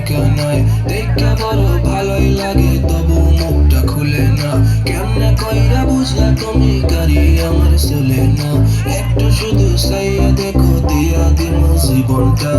প্রেমিকা নয়। দেখা বড় ভালোই লাগে তবু মুখটা খুলে না। কেমনে কইরা বুঝলা তুমি গাড়ি আমার চলে না। একটু শুধু চাইয়া দেখো দিয়া দিমু জীবনটা।